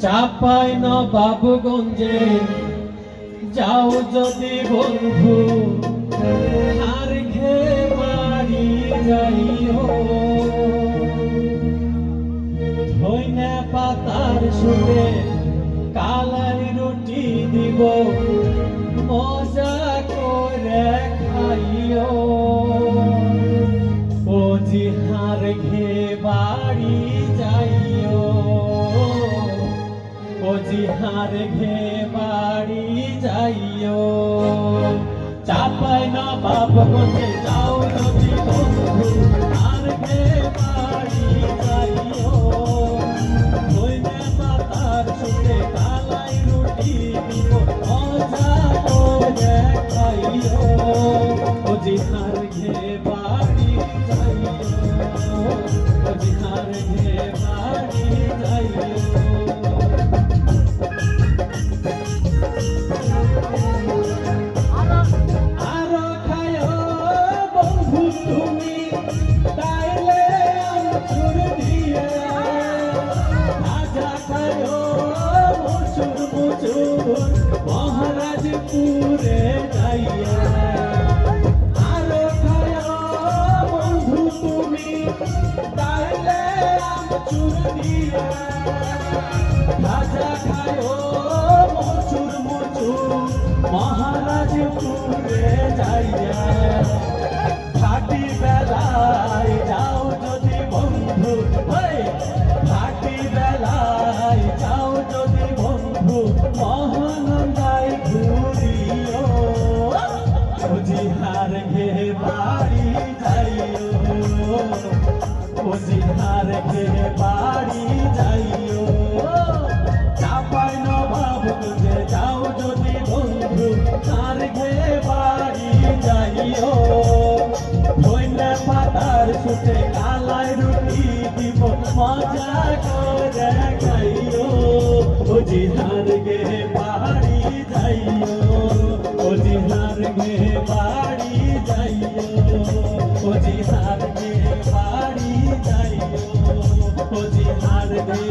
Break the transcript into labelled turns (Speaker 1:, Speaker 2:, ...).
Speaker 1: চাপাই নবাবগঞ্জে যাও যদি বন্ধু, আর ঘে বাড়ি যাইও। ধইনা পাতার সুরে কালাই রুটি দিব, মজা করে খাইও। ও জিহার ঘে বাড়ি যাইও, ও জিহার ঘে বাড়ি যাইও। চাপাই নবাবগঞ্জে যাও যদি বন্ধু, আর ঘে বাড়ি যাইও। ধইনা পাতার সুরে কালাই রুটি দিব, মজা করে খাইও। ও জিহার ঘে বাড়ি যাইও, ও জিহার ঘে বাড়ি যাইও। তুমি তাইলে আমচুর দিয়ে ভাজা খায়ো মুচুর মুচুর মহারাজপুরে যাইয়া। আরো খায়ো বন্ধু তুমি তাইলে আমচুর দিয়ে ভাজা খায়ো মুচুর মুচুর মহারাজপুরে যাইয়া। ঘাটি বেলায় যাও যদি বন্ধু, ঘাটি বেলায় যাও যদি বন্ধু, মহানন্দায় ঘুরিও। ও জিহার ঘে বাড়ি যাইও, ও জিহার ঘে বাড়ি যাইও। চাপাই নবাবগঞ্জে যাও যদি বন্ধু, আর ঘে বাড়ি যাইও। ধইনা পাতার সুতে কালাই রুটি দিব, মজা করে খাইও। ও জিহার গে বাড়ি যাইও, ও জিহার গে বাড়ি যাইও, ও জিহার গে বাড়ি যাইও, ও জিহার গে